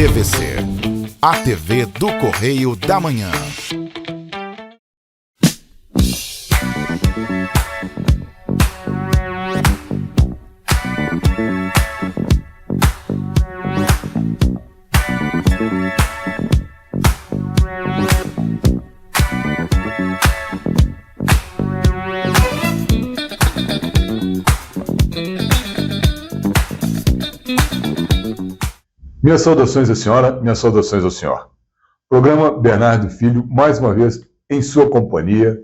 TVC, a TV do Correio da Manhã. Minhas saudações à senhora, minhas saudações ao senhor. Programa Bernardo Filho, mais uma vez em sua companhia,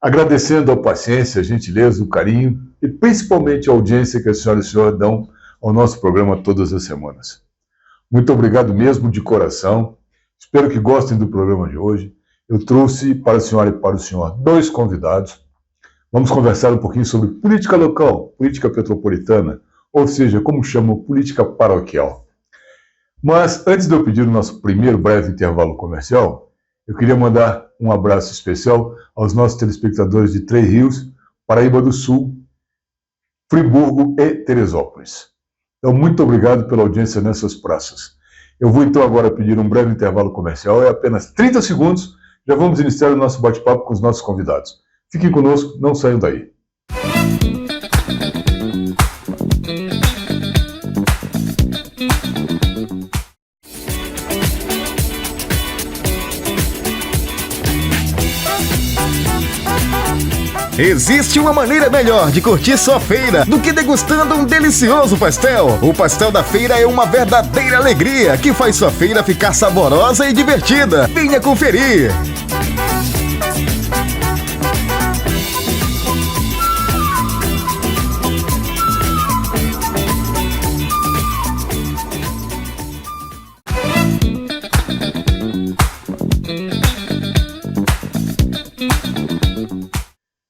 agradecendo a paciência, a gentileza, o carinho e principalmente a audiência que a senhora e o senhor dão ao nosso programa todas as semanas. Muito obrigado mesmo de coração, espero que gostem do programa de hoje. Eu trouxe para a senhora e para o senhor dois convidados. Vamos conversar um pouquinho sobre política local, política petropolitana, ou seja, como chamam, política paroquial. Mas, antes de eu pedir o nosso primeiro breve intervalo comercial, eu queria mandar um abraço especial aos nossos telespectadores de Três Rios, Paraíba do Sul, Friburgo e Teresópolis. Então, muito obrigado pela audiência nessas praças. Eu vou então agora pedir um breve intervalo comercial, é apenas 30 segundos, já vamos iniciar o nosso bate-papo com os nossos convidados. Fiquem conosco, não saiam daí. Existe uma maneira melhor de curtir sua feira do que degustando um delicioso pastel. O pastel da feira é uma verdadeira alegria que faz sua feira ficar saborosa e divertida. Venha conferir!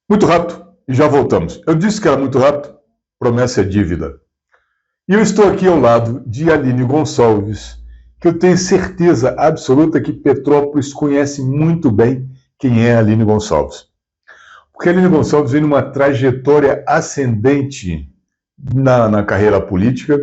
Muito rápido, e já voltamos. Eu disse que era muito rápido, promessa é dívida. E eu estou aqui ao lado de Aline Gonçalves, que eu tenho certeza absoluta que Petrópolis conhece muito bem quem é Aline Gonçalves. Porque a Aline Gonçalves vem numa trajetória ascendente na carreira política,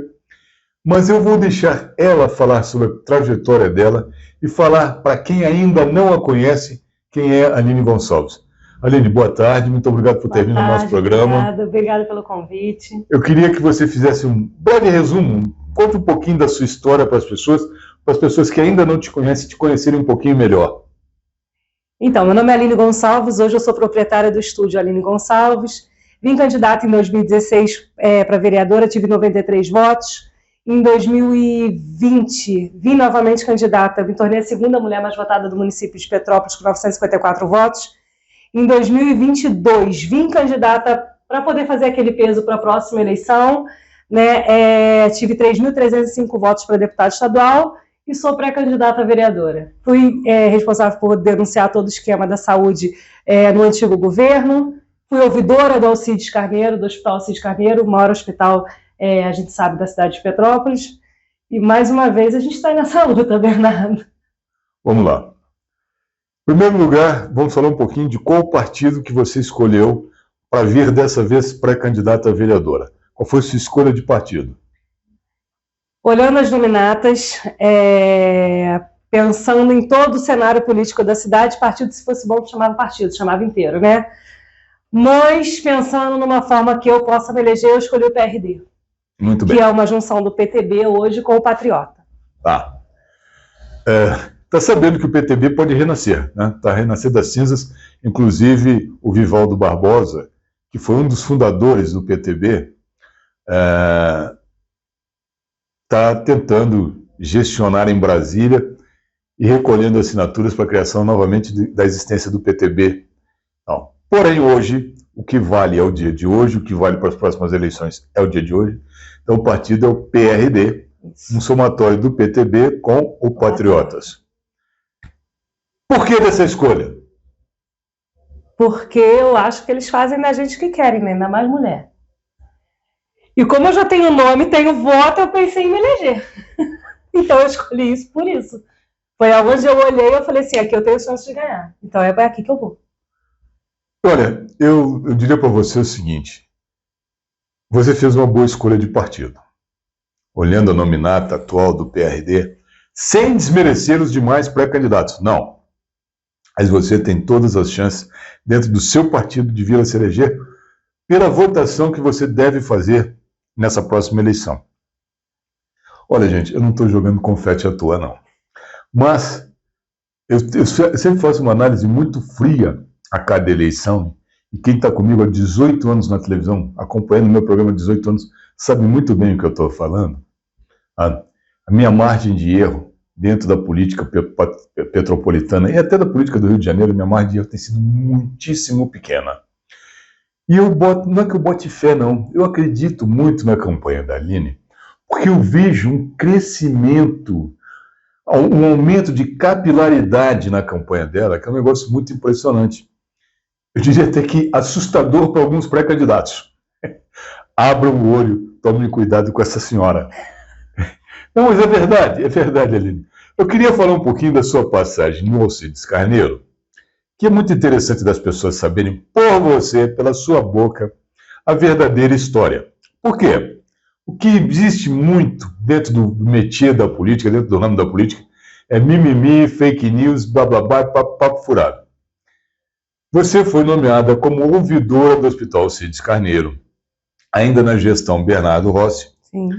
mas eu vou deixar ela falar sobre a trajetória dela e falar para quem ainda não a conhece quem é Aline Gonçalves. Aline, boa tarde, muito obrigado por ter vindo ao nosso programa. Obrigada pelo convite. Eu queria que você fizesse um breve resumo, conta um pouquinho da sua história para as pessoas que ainda não te conhecem, te conhecerem um pouquinho melhor. Então, meu nome é Aline Gonçalves, hoje eu sou proprietária do estúdio Aline Gonçalves, vim candidata em 2016 para vereadora, tive 93 votos, em 2020 vim novamente candidata, me tornei a segunda mulher mais votada do município de Petrópolis com 954 votos. Em 2022, vim candidata para poder fazer aquele peso para a próxima eleição, né? Tive 3.305 votos para deputado estadual e sou pré-candidata a vereadora. Fui responsável por denunciar todo o esquema da saúde no antigo governo, fui ouvidora do Alcides Carneiro, do Hospital Alcides Carneiro, o maior hospital, a gente sabe, da cidade de Petrópolis. E, mais uma vez, a gente está nessa luta, Bernardo. Vamos lá. Em primeiro lugar, vamos falar um pouquinho de qual partido que você escolheu para vir dessa vez pré-candidata a vereadora. Qual foi a sua escolha de partido? Olhando as nominatas, pensando em todo o cenário político da cidade, partido, se fosse bom, chamava partido, chamava inteiro, né? Mas, pensando numa forma que eu possa me eleger, eu escolhi o PRD. Muito bem. Que é uma junção do PTB hoje com o Patriota. Tá. Está sabendo que o PTB pode renascer, né? Está renascer das cinzas, inclusive o Vivaldo Barbosa, que foi um dos fundadores do PTB, está tentando gestionar em Brasília e recolhendo assinaturas para a criação novamente da existência do PTB. Não. Porém, hoje, o que vale é o dia de hoje, o que vale para as próximas eleições é o dia de hoje. Então, o partido é o PRD, um somatório do PTB com o Patriotas. Por que dessa escolha? Porque eu acho que eles fazem da gente o que querem, né? Ainda mais mulher. E como eu já tenho nome, tenho voto, eu pensei em me eleger. Então eu escolhi isso por isso. Foi onde eu olhei e eu falei assim, aqui eu tenho chance de ganhar. Então é aqui que eu vou. Olha, eu diria para você o seguinte. Você fez uma boa escolha de partido. olhando a nominata atual do PRD, sem desmerecer os demais pré-candidatos. Não. Mas você tem todas as chances, dentro do seu partido, de vir a se eleger pela votação que você deve fazer nessa próxima eleição. Olha, gente, eu não estou jogando confete à toa, não. Mas eu sempre faço uma análise muito fria a cada eleição. E quem está comigo há 18 anos na televisão, acompanhando o meu programa há 18 anos, sabe muito bem o que eu estou falando. A minha margem de erro dentro da política petropolitana e até da política do Rio de Janeiro, minha margem de erro tem sido muitíssimo pequena. E não é que eu bote fé, não. Eu acredito muito na campanha da Aline, porque eu vejo um crescimento, um aumento de capilaridade na campanha dela, que é um negócio muito impressionante. Eu diria até que assustador para alguns pré-candidatos. Abram o olho, tomem cuidado com essa senhora. Não, mas é verdade, Aline. Eu queria falar um pouquinho da sua passagem no Alcides Carneiro, que é muito interessante das pessoas saberem por você, pela sua boca, a verdadeira história. Por quê? O que existe muito dentro do métier da política, dentro do ramo da política, é mimimi, fake news, blá blá blá, papo furado. Você foi nomeada como ouvidora do Hospital Alcides Carneiro, ainda na gestão Bernardo Rossi. Sim.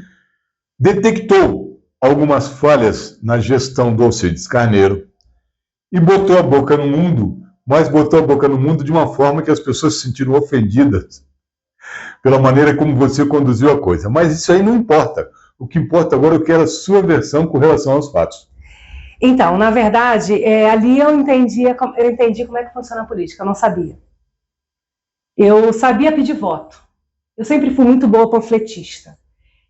Detectou algumas falhas na gestão do Alcides Carneiro e botou a boca no mundo, mas botou a boca no mundo de uma forma que as pessoas se sentiram ofendidas pela maneira como você conduziu a coisa. Mas isso aí não importa. O que importa agora, eu quero a sua versão com relação aos fatos. Então, na verdade, ali eu entendi como é que funciona a política, eu não sabia. Eu sabia pedir voto. Eu sempre fui muito boa panfletista.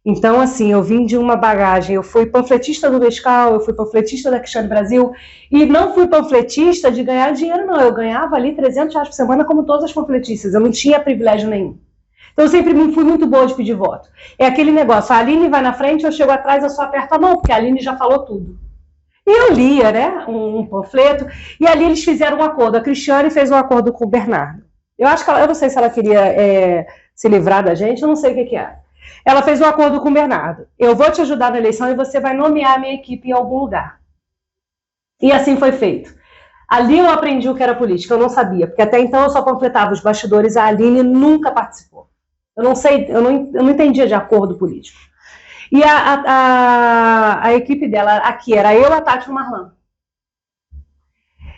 Então, assim, eu vim de uma bagagem, eu fui panfletista do Nescau, eu fui panfletista da Cristiane Brasil, e não fui panfletista de ganhar dinheiro, não. Eu ganhava ali R$300 por semana, como todas as panfletistas, eu não tinha privilégio nenhum. Então, eu sempre fui muito boa de pedir voto. É aquele negócio, a Aline vai na frente, eu chego atrás, eu só aperto a mão, porque a Aline já falou tudo. E eu lia, né, um panfleto, e ali eles fizeram um acordo. A Cristiane fez um acordo com o Bernardo. Eu acho que eu não sei se ela queria se livrar da gente, eu não sei o que era. Ela fez um acordo com o Bernardo. Eu vou te ajudar na eleição e você vai nomear a minha equipe em algum lugar. E assim foi feito. Ali eu aprendi o que era política, eu não sabia, porque até então eu só panfletava os bastidores, a Aline nunca participou. Eu não sei, eu não entendia de acordo político. E a equipe dela aqui era eu, a Tati e o Marlan.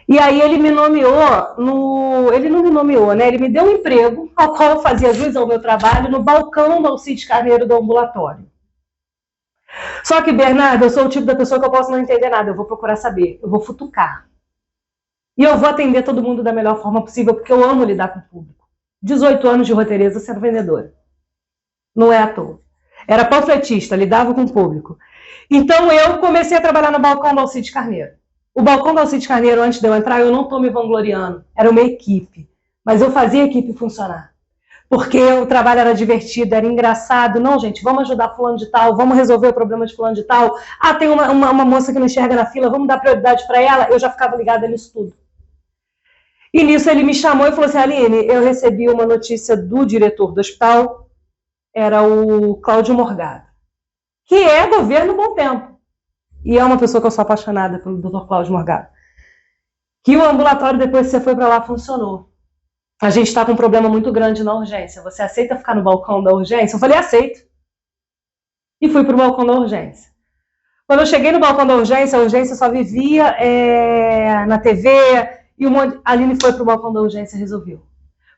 E aí ele me nomeou, ele não me nomeou, né? Ele me deu um emprego, ao qual eu fazia jus ao meu trabalho, no balcão do Alcides Carneiro do ambulatório. Só que, Bernardo, eu sou o tipo da pessoa que eu posso não entender nada, eu vou procurar saber, eu vou futucar. E eu vou atender todo mundo da melhor forma possível, porque eu amo lidar com o público. 18 anos de roteirista sendo vendedora. Não é à toa. Era panfletista, lidava com o público. Então eu comecei a trabalhar no balcão do Alcides Carneiro. O balcão do Alcides Carneiro, antes de eu entrar, eu não estou me vangloriando. Era uma equipe. Mas eu fazia a equipe funcionar. Porque o trabalho era divertido, era engraçado. Não, gente, vamos ajudar fulano de tal, vamos resolver o problema de fulano de tal. Ah, tem uma moça que não enxerga na fila, vamos dar prioridade para ela. Eu já ficava ligada nisso tudo. E nisso ele me chamou e falou assim, Aline, eu recebi uma notícia do diretor do hospital, era o Cláudio Morgado, que é governo Bom Tempo. E é uma pessoa que eu sou apaixonada pelo Dr. Cláudio Morgado. Que o ambulatório, depois que você foi para lá, funcionou. A gente está com um problema muito grande na urgência. Você aceita ficar no balcão da urgência? Eu falei, aceito. E fui para o balcão da urgência. Quando eu cheguei no balcão da urgência, a urgência só vivia na TV, e a Aline foi para o balcão da urgência e resolveu.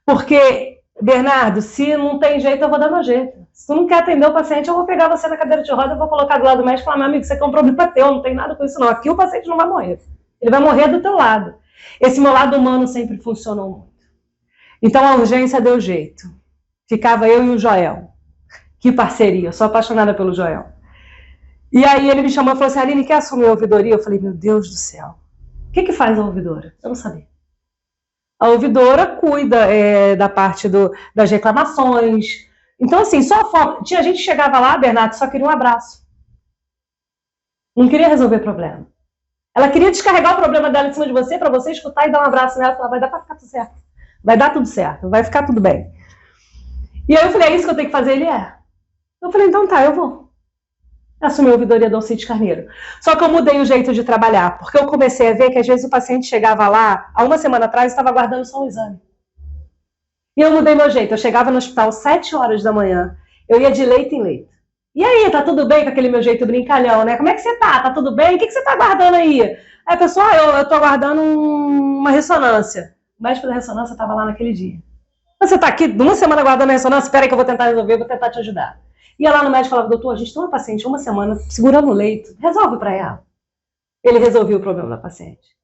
Porque, Bernardo, se não tem jeito, eu vou dar meu jeito. Se tu não quer atender o paciente, eu vou pegar você na cadeira de roda, eu vou colocar do lado do médico e falar, meu amigo, isso aqui é um problema teu, não tem nada com isso não. Aqui o paciente não vai morrer. Ele vai morrer do teu lado. Esse meu lado humano sempre funcionou muito. Então a urgência deu jeito. Ficava eu e o Joel. Que parceria, eu sou apaixonada pelo Joel. E aí ele me chamou e falou assim, Aline, quer assumir a ouvidoria? Eu falei, meu Deus do céu. O que faz a ouvidora? Eu não sabia. A ouvidora cuida da parte das reclamações. Então, assim, só a forma... Tinha gente que chegava lá, Bernardo, só queria um abraço. Não queria resolver problema. Ela queria descarregar o problema dela em cima de você, para você escutar e dar um abraço nela e falar, vai dar para ficar tudo certo. Vai dar tudo certo, vai ficar tudo bem. E aí eu falei, é isso que eu tenho que fazer? Ele é. Eu falei, então tá, eu vou. assumi a ouvidoria da Alcides Carneiro. Só que eu mudei o jeito de trabalhar, porque eu comecei a ver que às vezes o paciente chegava lá, há uma semana atrás, estava aguardando só um exame. E eu mudei meu jeito, eu chegava no hospital às 7 horas da manhã, eu ia de leito em leito. E aí, tá tudo bem com aquele meu jeito brincalhão, né? Como é que você tá? Tá tudo bem? O que você tá aguardando aí? Aí, pessoal, eu tô aguardando uma ressonância. O médico da ressonância estava lá naquele dia. Você tá aqui uma semana aguardando a ressonância? Espera aí que eu vou tentar resolver, vou tentar te ajudar. Ia lá no médico e falava, doutor, a gente tem uma paciente uma semana segurando o leito, resolve para ela. Ele resolvia o problema da paciente.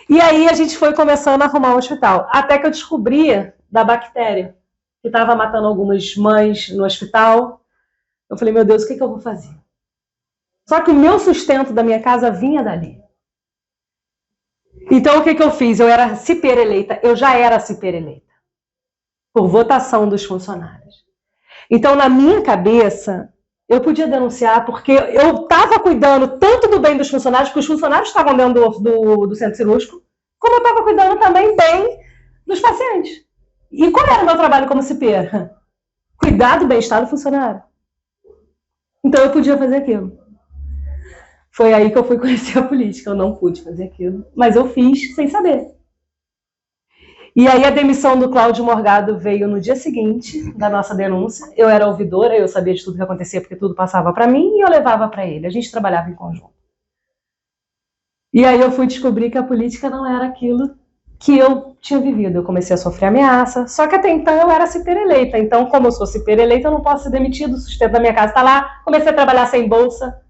E aí a gente foi começando a arrumar um hospital, até que eu descobria da bactéria, que estava matando algumas mães no hospital. Eu falei, meu Deus, o que eu vou fazer? Só que o meu sustento da minha casa vinha dali. Então o que eu fiz? Eu era cipeira eleita, eu já era cipeira eleita, por votação dos funcionários. Então, na minha cabeça, eu podia denunciar porque eu estava cuidando tanto do bem dos funcionários, porque os funcionários estavam dentro do centro cirúrgico, como eu estava cuidando também bem dos pacientes. E qual era o meu trabalho como cipeira? Cuidar do bem-estar do funcionário. Então, eu podia fazer aquilo. Foi aí que eu fui conhecer a política. Eu não pude fazer aquilo, mas eu fiz sem saber. E aí a demissão do Cláudio Morgado veio no dia seguinte da nossa denúncia. Eu era ouvidora, eu sabia de tudo que acontecia, porque tudo passava para mim e eu levava para ele. A gente trabalhava em conjunto. E aí eu fui descobrir que a política não era aquilo que eu tinha vivido. Eu comecei a sofrer ameaça, só que até então eu era cipeira eleita. Então, como eu sou cipeira eleita, eu não posso ser demitido, o sustento da minha casa está lá. Comecei a trabalhar sem bolsa,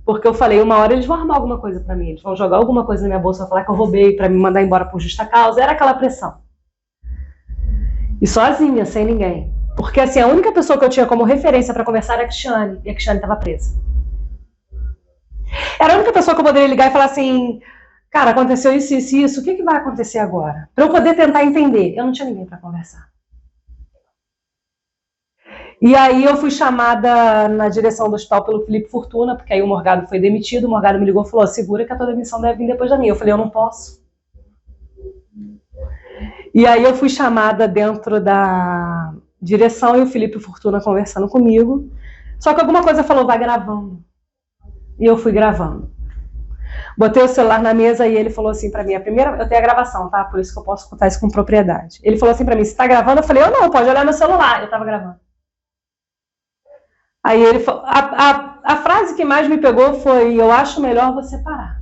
porque eu falei, uma hora eles vão armar alguma coisa para mim, eles vão jogar alguma coisa na minha bolsa, falar que eu roubei, para me mandar embora por justa causa. Era aquela pressão. E sozinha, sem ninguém. Porque assim, a única pessoa que eu tinha como referência para conversar era a Cristiane, e a Cristiane estava presa. Era a única pessoa que eu poderia ligar e falar assim, cara, aconteceu isso, isso, isso, o que vai acontecer agora? Para eu poder tentar entender. Eu não tinha ninguém para conversar. E aí eu fui chamada na direção do hospital pelo Felipe Fortuna, porque aí o Morgado foi demitido, o Morgado me ligou e falou, segura que a tua demissão deve vir depois da minha. Eu falei, eu não posso. E aí eu fui chamada dentro da direção e o Felipe Fortuna conversando comigo. Só que alguma coisa falou, vai gravando. E eu fui gravando. Botei o celular na mesa e ele falou assim pra mim, eu tenho a gravação, tá? Por isso que eu posso contar isso com propriedade. Ele falou assim pra mim, você tá gravando? Eu falei, eu não, pode olhar meu celular. Eu tava gravando. Aí ele falou, a frase que mais me pegou foi, eu acho melhor você parar.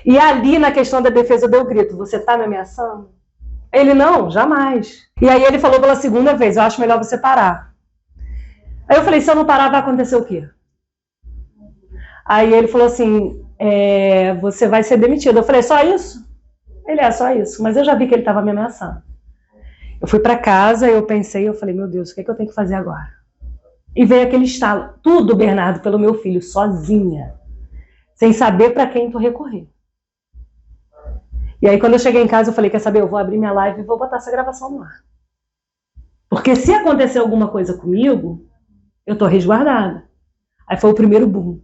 E ali, na questão da defesa, eu dei o grito, você tá me ameaçando? Ele, não, jamais. E aí ele falou pela segunda vez, eu acho melhor você parar. Aí eu falei, se eu não parar, vai acontecer o quê? Aí ele falou assim, você vai ser demitido. Eu falei, só isso? Ele, só isso. Mas eu já vi que ele estava me ameaçando. Eu fui para casa, eu pensei, eu falei, meu Deus, o que eu tenho que fazer agora? E veio aquele estalo, tudo, Bernardo, pelo meu filho, sozinha, sem saber para quem tu recorrer. E aí, quando eu cheguei em casa, eu falei, quer saber, eu vou abrir minha live e vou botar essa gravação no ar. Porque se acontecer alguma coisa comigo, eu tô resguardada. Aí foi o primeiro boom.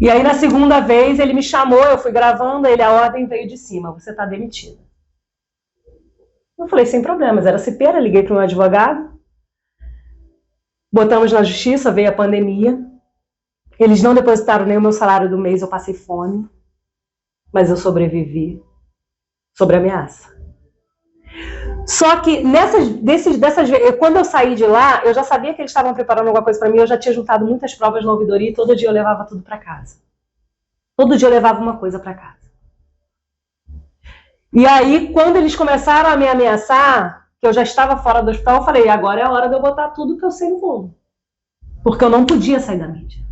E aí, na segunda vez, ele me chamou, eu fui gravando, a ordem veio de cima, você tá demitida. Eu falei, sem problemas, era cipeira, liguei para um advogado, botamos na justiça, veio a pandemia, eles não depositaram nem o meu salário do mês, eu passei fome, mas eu sobrevivi sobre ameaça. Só que dessas vezes, quando eu saí de lá, eu já sabia que eles estavam preparando alguma coisa para mim, eu já tinha juntado muitas provas na ouvidoria e todo dia eu levava tudo para casa. Todo dia eu levava uma coisa para casa. E aí, quando eles começaram a me ameaçar, que eu já estava fora do hospital, eu falei, agora é a hora de eu botar tudo que eu sei no bolo. Porque eu não podia sair da mídia.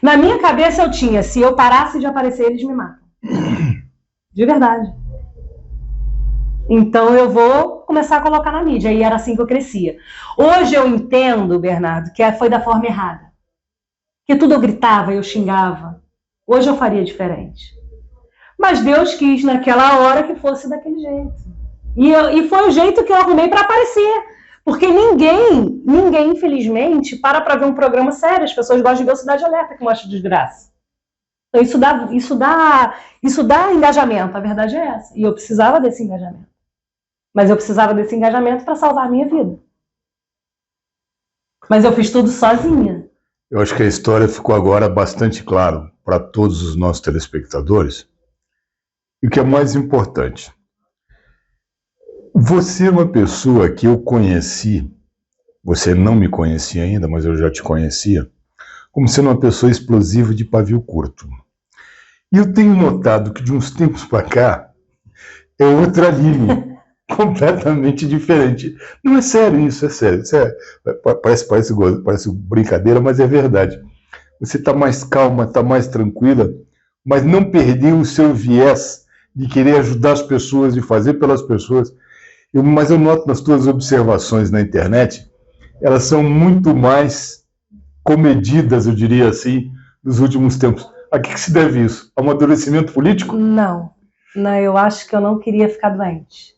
Na minha cabeça eu tinha, se eu parasse de aparecer, eles me matam. De verdade. Então eu vou começar a colocar na mídia. E era assim que eu crescia. Hoje eu entendo, Bernardo, que foi da forma errada. Que tudo eu gritava, eu xingava. Hoje eu faria diferente. Mas Deus quis naquela hora que fosse daquele jeito. E foi o jeito que eu arrumei para aparecer. Porque ninguém, infelizmente, para ver um programa sério. As pessoas gostam de ver o Cidade Alerta, que mostra desgraça. Então isso dá engajamento, a verdade é essa. E eu precisava desse engajamento. Mas eu precisava desse engajamento para salvar a minha vida. Mas eu fiz tudo sozinha. Eu acho que a história ficou agora bastante claro para todos os nossos telespectadores. E o que é mais importante, você é uma pessoa que eu conheci, você não me conhecia ainda, mas eu já te conhecia, como sendo uma pessoa explosiva de pavio curto. E eu tenho notado que de uns tempos para cá é outra Aline, completamente diferente. Não é sério isso, é sério. Parece brincadeira, mas é verdade. Você está mais calma, está mais tranquila, mas não perdeu o seu viés de querer ajudar as pessoas e fazer pelas pessoas. Mas eu noto nas tuas observações na internet, elas são muito mais comedidas, eu diria assim, nos últimos tempos. A que se deve isso? Amadurecimento político? Não, eu acho que eu não queria ficar doente.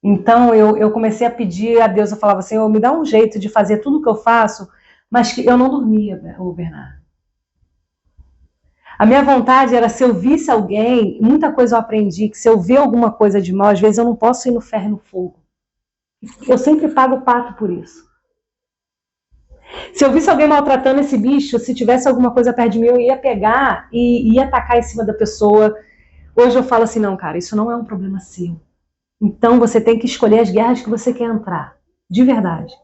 Então eu comecei a pedir a Deus, eu falava assim, me dá um jeito de fazer tudo o que eu faço, mas que eu não dormia, Bernardo. A minha vontade era, se eu visse alguém, muita coisa eu aprendi, que se eu ver alguma coisa de mal, às vezes eu não posso ir no ferro e no fogo. Eu sempre pago o pato por isso. Se eu visse alguém maltratando esse bicho, se tivesse alguma coisa perto de mim, eu ia pegar e ia atacar em cima da pessoa. Hoje eu falo assim, não, cara, isso não é um problema seu. Então você tem que escolher as guerras que você quer entrar, de verdade.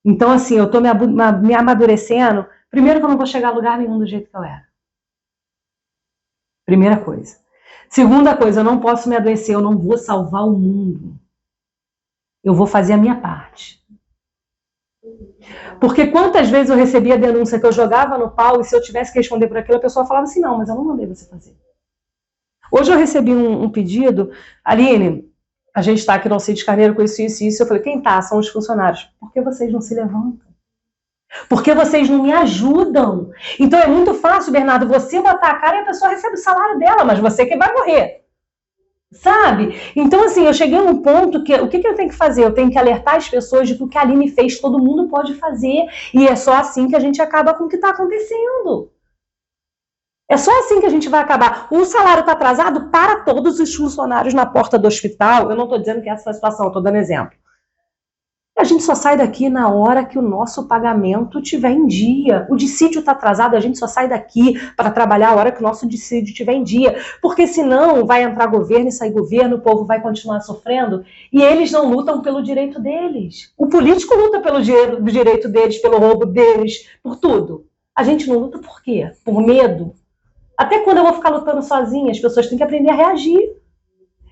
Então assim, eu tô me amadurecendo. Primeiro que eu não vou chegar a lugar nenhum do jeito que eu era. Primeira coisa. Segunda coisa, eu não posso me adoecer, eu não vou salvar o mundo. Eu vou fazer a minha parte. Porque quantas vezes eu recebia a denúncia que eu jogava no pau e se eu tivesse que responder por aquilo, a pessoa falava assim, não, mas eu não mandei você fazer. Hoje eu recebi um pedido, Aline, a gente está aqui no Alcides Carneiro com isso, isso e isso. Eu falei, quem tá? São os funcionários. Por que vocês não se levantam? Por que vocês não me ajudam? Então é muito fácil, Bernardo, você botar a cara e a pessoa recebe o salário dela, mas você que vai morrer. Sabe? Então assim, eu cheguei num ponto que, o que eu tenho que fazer? Eu tenho que alertar as pessoas de que o que a Aline fez, todo mundo pode fazer. E é só assim que a gente acaba com o que está acontecendo. É só assim que a gente vai acabar. O salário está atrasado para todos os funcionários na porta do hospital. Eu não estou dizendo que essa é a situação, eu estou dando exemplo. A gente só sai daqui na hora que o nosso pagamento estiver em dia. O dissídio está atrasado, a gente só sai daqui para trabalhar a hora que o nosso dissídio estiver em dia. Porque senão vai entrar governo e sair governo, o povo vai continuar sofrendo e eles não lutam pelo direito deles. O político luta pelo direito deles, pelo roubo deles, por tudo. A gente não luta por quê? Por medo? Até quando eu vou ficar lutando sozinha? As pessoas têm que aprender a reagir.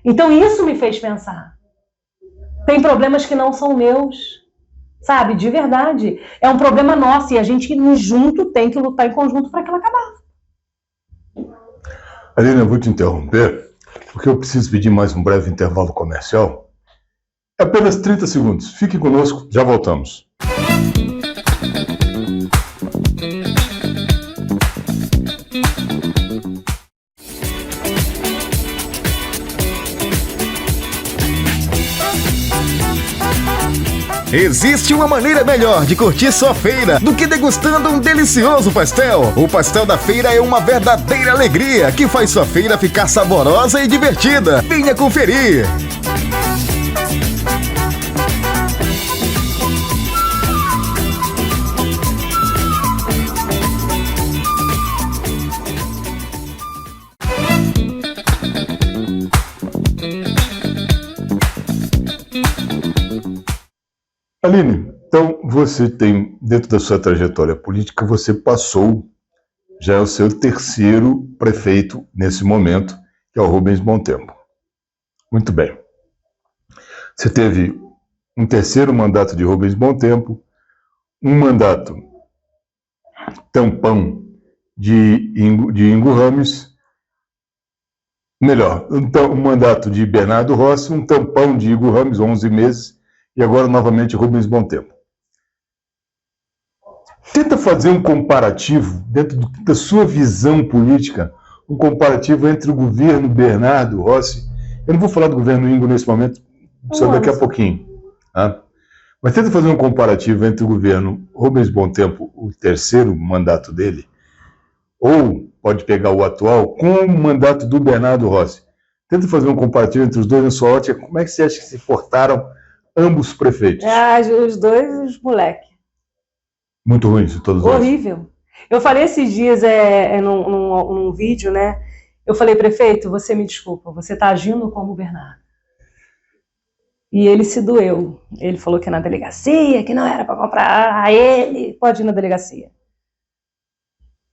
Então isso me fez pensar. Tem problemas que não são meus, sabe? De verdade. É um problema nosso e a gente junto tem que lutar em conjunto para aquilo acabar. Aline, eu vou te interromper, porque eu preciso pedir mais um breve intervalo comercial. Apenas 30 segundos. Fique conosco, já voltamos. Existe uma maneira melhor de curtir sua feira do que degustando um delicioso pastel. O pastel da feira é uma verdadeira alegria que faz sua feira ficar saborosa e divertida. Venha conferir! Aline, então você tem, dentro da sua trajetória política, você passou, já é o seu terceiro prefeito nesse momento, que é o Rubens Montempo. Muito bem. Você teve um terceiro mandato de Rubens Montempo, um mandato tampão de Ingo Ramos, melhor, um mandato de Bernardo Rossi, um tampão de Ingo Ramos, 11 meses, e agora novamente Rubens Montempo. Tenta fazer um comparativo, dentro da sua visão política, um comparativo entre o governo Bernardo Rossi. Eu não vou falar do governo Ingo nesse momento, só daqui a pouquinho. Tá? Mas tenta fazer um comparativo entre o governo Rubens Montempo, o terceiro mandato dele, ou pode pegar o atual, com o mandato do Bernardo Rossi. Tenta fazer um comparativo entre os dois na sua ótica. Como é que você acha que se portaram ambos os prefeitos? Os dois, os moleques. Muito ruins, todos os dois. Horrível. Eu falei esses dias num vídeo, né? Eu falei, prefeito, você me desculpa, você está agindo como o Bernardo. E ele se doeu. Ele falou que na delegacia, que não era para comprar a ele, pode ir na delegacia.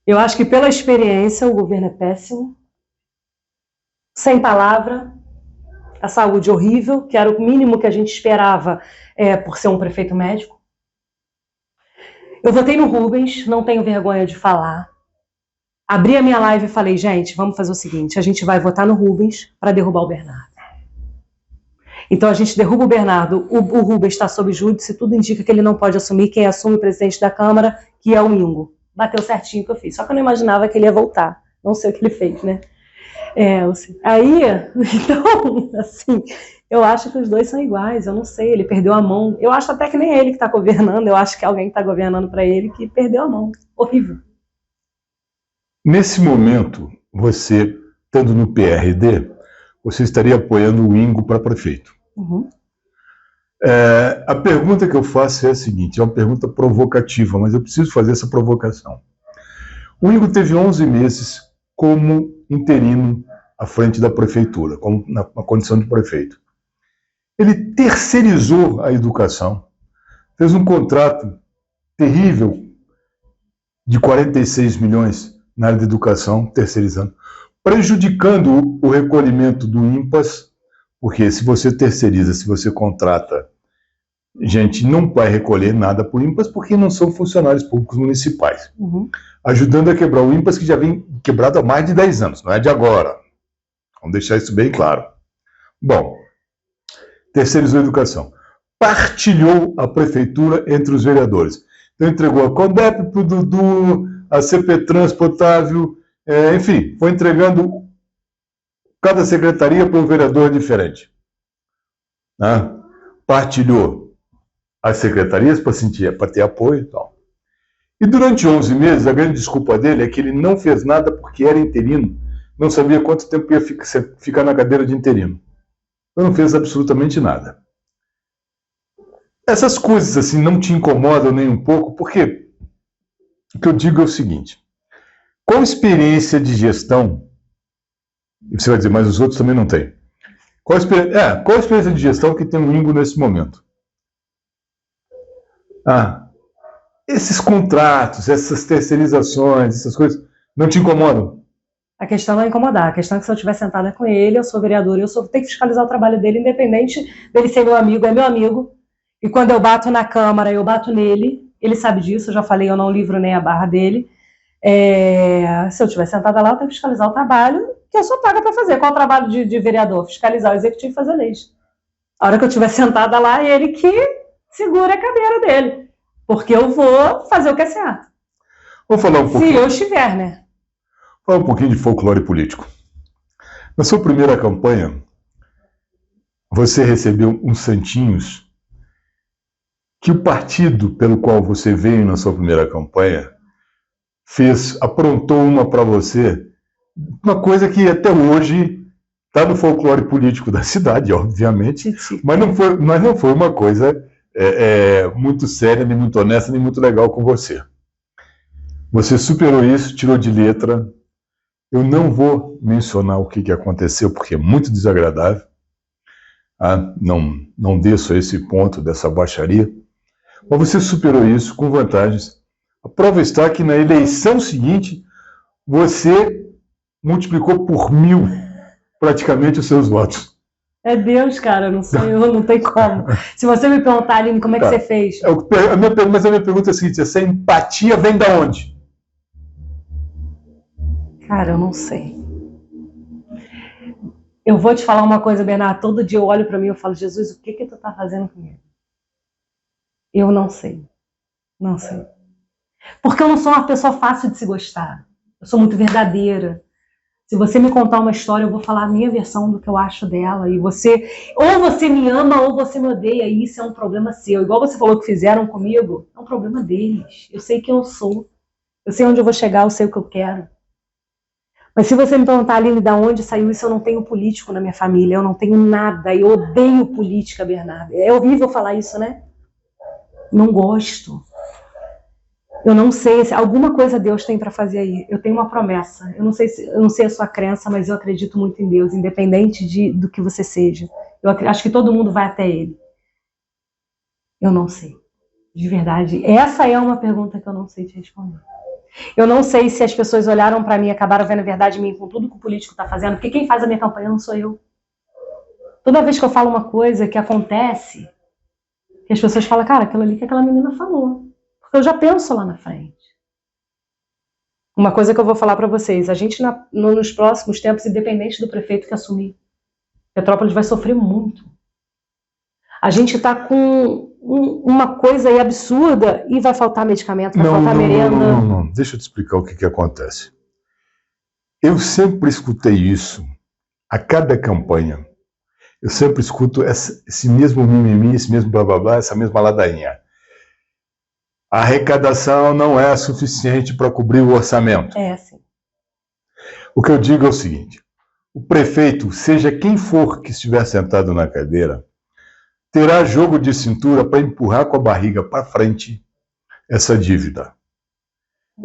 Eu acho que pela experiência o governo é péssimo. Sem palavra. A saúde horrível, que era o mínimo que a gente esperava por ser um prefeito médico. Eu votei no Rubens, não tenho vergonha de falar. Abri a minha live e falei, gente, vamos fazer o seguinte, a gente vai votar no Rubens para derrubar o Bernardo. Então a gente derruba o Bernardo, o Rubens está sob júdice, tudo indica que ele não pode assumir, quem assume o presidente da Câmara, que é o Ingo. Bateu certinho o que eu fiz, só que eu não imaginava que ele ia voltar, não sei o que ele fez, né? Aí, então, assim, eu acho que os dois são iguais, eu não sei, ele perdeu a mão, eu acho até que nem ele que está governando, eu acho que alguém que está governando para ele que perdeu a mão, horrível. Nesse momento, você, estando no PRD, você estaria apoiando o Ingo para prefeito. Uhum. A pergunta que eu faço é a seguinte, é uma pergunta provocativa, mas eu preciso fazer essa provocação. O Ingo teve 11 meses como interino à frente da prefeitura, na condição de prefeito. Ele terceirizou a educação, fez um contrato terrível de 46 milhões na área de educação, terceirizando, prejudicando o recolhimento do INPAS, porque se você terceiriza, se você contrata, gente não vai recolher nada por INPAS porque não são funcionários públicos municipais. Uhum. Ajudando a quebrar o INPAS que já vem quebrado há mais de 10 anos, não é de agora. Vamos deixar isso bem claro. Bom, terceirizou a educação. Partilhou a prefeitura entre os vereadores. Então entregou a CONDEP para o Dudu, a CPTrans Potávio, enfim, foi entregando cada secretaria para um vereador diferente. Né? Partilhou as secretarias para ter apoio e tal. E durante 11 meses, a grande desculpa dele é que ele não fez nada porque era interino, não sabia quanto tempo ia ficar na cadeira de interino. Então não fez absolutamente nada. Essas coisas assim não te incomodam nem um pouco, porque o que eu digo é o seguinte, qual experiência de gestão, e você vai dizer, mas os outros também não têm, qual a experiência de gestão que tem o Ingo nesse momento? Esses contratos, essas terceirizações, essas coisas, não te incomodam? A questão não é incomodar, a questão é que se eu estiver sentada com ele, eu sou vereadora, eu tenho que fiscalizar o trabalho dele, independente dele ser meu amigo, é meu amigo. E quando eu bato na Câmara, eu bato nele, ele sabe disso, eu já falei, eu não livro nem a barra dele. Se eu estiver sentada lá, eu tenho que fiscalizar o trabalho que eu sou paga para fazer. Qual é o trabalho de vereador? Fiscalizar o executivo e fazer leis. A hora que eu estiver sentada lá, é ele que segura a cadeira dele. Porque eu vou fazer o que é certo. Vou falar um pouquinho. Se eu estiver, né? Falar um pouquinho de folclore político. Na sua primeira campanha, você recebeu uns santinhos que o partido pelo qual você veio na sua primeira campanha aprontou uma para você, uma coisa que até hoje está no folclore político da cidade, obviamente, mas não foi uma coisa muito séria, nem muito honesta, nem muito legal com você. Você superou isso, tirou de letra. Eu não vou mencionar o que aconteceu, porque é muito desagradável. Não desço a esse ponto dessa baixaria. Mas você superou isso com vantagens. A prova está que na eleição seguinte, você multiplicou por 1000 praticamente os seus votos. É Deus, cara, não sou eu, não tem como. Se você me perguntar, Aline, como é que você fez? Mas a minha pergunta é a seguinte, essa empatia vem de onde? Cara, eu não sei. Eu vou te falar uma coisa, Bernardo, todo dia eu olho para mim e falo, Jesus, o que tu tá fazendo comigo? Eu não sei. Não sei. Porque eu não sou uma pessoa fácil de se gostar. Eu sou muito verdadeira. Se você me contar uma história, eu vou falar a minha versão do que eu acho dela. E ou você me ama ou você me odeia. E isso é um problema seu. Igual você falou que fizeram comigo, é um problema deles. Eu sei quem eu sou. Eu sei onde eu vou chegar, eu sei o que eu quero. Mas se você me perguntar, Aline, de onde saiu isso, eu não tenho político na minha família, eu não tenho nada, eu odeio política, Bernardo. É horrível falar isso, né? Não gosto. Eu não sei, alguma coisa Deus tem para fazer aí. Eu tenho uma promessa. Eu não sei a sua crença, mas eu acredito muito em Deus, independente do que você seja. Eu acho que todo mundo vai até Ele. Eu não sei. De verdade. Essa é uma pergunta que eu não sei te responder. Eu não sei se as pessoas olharam para mim e acabaram vendo a verdade em mim com tudo que o político está fazendo, porque quem faz a minha campanha não sou eu. Toda vez que eu falo uma coisa que acontece, que as pessoas falam, cara, aquilo ali que aquela menina falou. Porque eu já penso lá na frente. Uma coisa que eu vou falar para vocês, a gente nos próximos tempos, independente do prefeito que assumir, Petrópolis vai sofrer muito. A gente está com uma coisa aí absurda e vai faltar medicamento, vai faltar merenda. Não. Deixa eu te explicar o que acontece. Eu sempre escutei isso a cada campanha. Eu sempre escuto esse mesmo mimimi, esse mesmo blá blá blá, essa mesma ladainha. A arrecadação não é suficiente para cobrir o orçamento. É, sim. O que eu digo é o seguinte: o prefeito, seja quem for que estiver sentado na cadeira, terá jogo de cintura para empurrar com a barriga para frente essa dívida.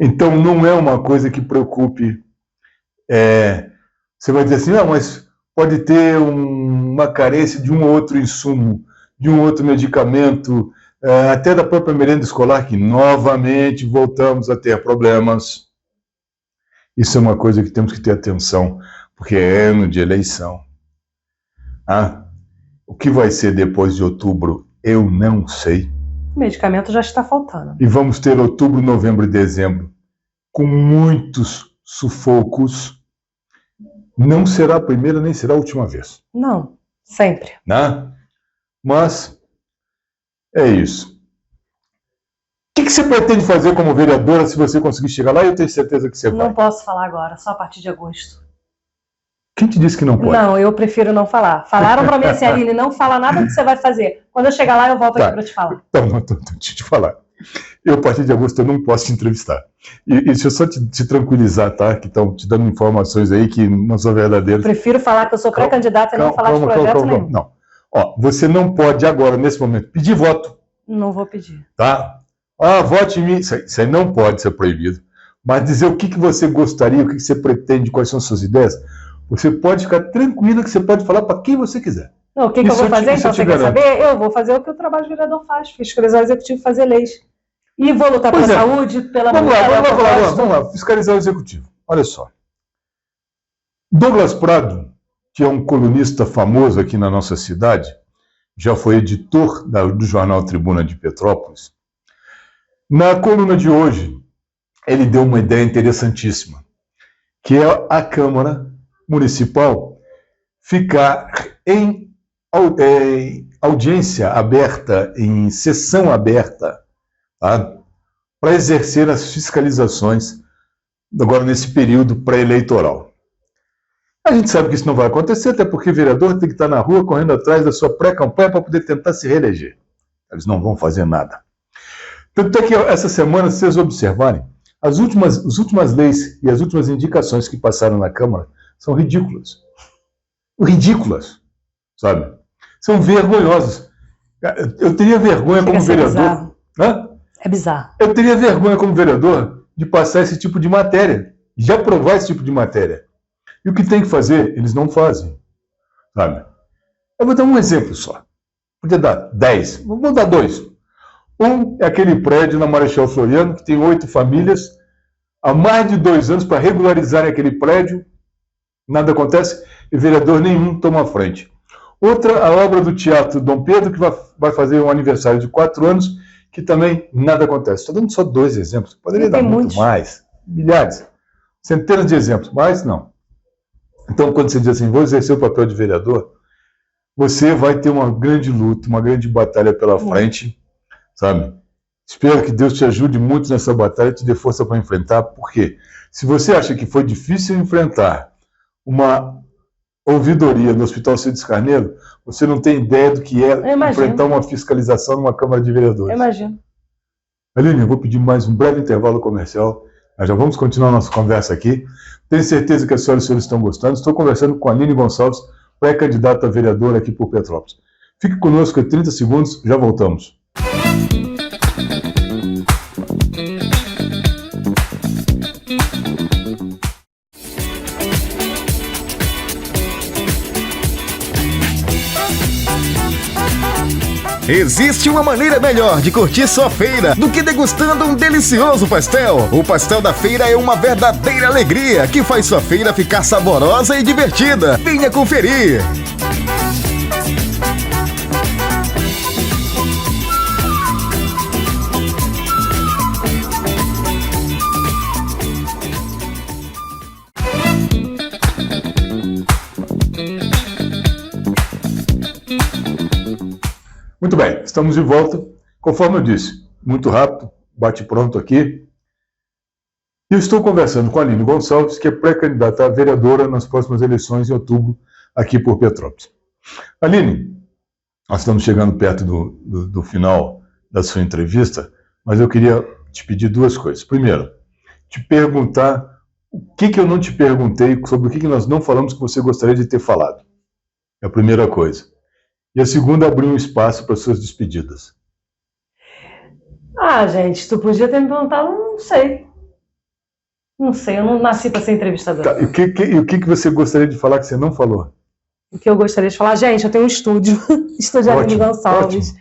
Então não é uma coisa que preocupe. Você vai dizer assim, mas pode ter uma carência de um ou outro insumo, de um outro medicamento, até da própria merenda escolar, que novamente voltamos a ter problemas. Isso é uma coisa que temos que ter atenção, porque é ano de eleição. O que vai ser depois de outubro, eu não sei. O medicamento já está faltando. E vamos ter outubro, novembro e dezembro com muitos sufocos. Não será a primeira nem será a última vez. Não, sempre. Né? Mas é isso. O que você pretende fazer como vereadora se você conseguir chegar lá? Eu tenho certeza que você vai. Não posso falar agora, só a partir de agosto. Quem te disse que não pode? Não, eu prefiro não falar. Falaram para mim assim, Aline, não fala nada do que você vai fazer. Quando eu chegar lá, eu volto aqui para te falar. Então, deixa eu te falar. Eu, a partir de agosto, eu não posso te entrevistar. E deixa eu só te tranquilizar, tá? Que estão te dando informações aí que não são verdadeiras. Prefiro falar que eu sou pré-candidata e não falar de projeto nenhum. Não. Você não pode agora, nesse momento, pedir voto. Não vou pedir. Tá? Vote em mim. Isso aí não pode ser proibido. Mas dizer o que você gostaria, o que você pretende, quais são as suas ideias, você pode ficar tranquila que você pode falar para quem você quiser. Não, o que eu vou fazer, então, você quer saber? Eu vou fazer o que o trabalho de vereador faz, fiscalizar o executivo, fazer leis. E vou lutar pela saúde, pela mulher. Vamos lá, fiscalizar o executivo. Olha só. Douglas Prado, que é um colunista famoso aqui na nossa cidade, já foi editor do jornal Tribuna de Petrópolis. Na coluna de hoje, ele deu uma ideia interessantíssima, que é a Câmara Municipal ficar em audiência aberta, em sessão aberta, tá? Para exercer as fiscalizações agora nesse período pré-eleitoral. A gente sabe que isso não vai acontecer, até porque o vereador tem que estar na rua correndo atrás da sua pré-campanha para poder tentar se reeleger. Eles não vão fazer nada. Tanto é que essa semana, se vocês observarem, as últimas leis e as últimas indicações que passaram na Câmara são ridículas. Ridículas, sabe? São vergonhosas. Eu teria vergonha como vereador. É bizarro. Eu teria vergonha como vereador de passar esse tipo de matéria, de aprovar esse tipo de matéria. E o que tem que fazer, eles não fazem, sabe? Eu vou dar um exemplo só. Podia dar 10, vou dar 2. Um é aquele prédio na Marechal Floriano, que tem 8 famílias, há mais de 2 anos para regularizarem aquele prédio, nada acontece e vereador nenhum toma a frente. Outra, a obra do Teatro Dom Pedro, que vai fazer um aniversário de 4 anos, que também nada acontece. Estou dando só 2 exemplos, poderia dar muito mais, milhares, centenas de exemplos, mas não. Então, quando você diz assim, vou exercer o papel de vereador, você vai ter uma grande luta, uma grande batalha pela frente, sabe? Espero que Deus te ajude muito nessa batalha e te dê força para enfrentar, porque se você acha que foi difícil enfrentar uma ouvidoria no Hospital Cides Carneiro, você não tem ideia do que é enfrentar uma fiscalização numa Câmara de Vereadores. Eu imagino. Aline, eu vou pedir mais um breve intervalo comercial Nós já vamos continuar nossa conversa aqui. Tenho certeza que a senhora e os senhores estão gostando. Estou conversando com a Aline Gonçalves, pré-candidata a vereadora aqui por Petrópolis. Fique conosco 30 segundos, já voltamos. Existe uma maneira melhor de curtir sua feira do que degustando um delicioso pastel. O pastel da feira é uma verdadeira alegria que faz sua feira ficar saborosa e divertida. Venha conferir! Muito bem, estamos de volta. Conforme eu disse, muito rápido, bate pronto aqui. E eu estou conversando com a Aline Gonçalves, que é pré-candidata a vereadora nas próximas eleições em outubro, aqui por Petrópolis. Aline, nós estamos chegando perto do final da sua entrevista, mas eu queria te pedir duas coisas. Primeiro, te perguntar o que eu não te perguntei, sobre o que nós não falamos que você gostaria de ter falado. É a primeira coisa. E a segunda, abrir um espaço para suas despedidas. Gente, tu podia ter me perguntado, não sei. Não sei, eu não nasci para ser entrevistadora. Tá, e o que você gostaria de falar que você não falou? O que eu gostaria de falar, gente, eu tenho um estúdio, Estúdio Aline Gonçalves,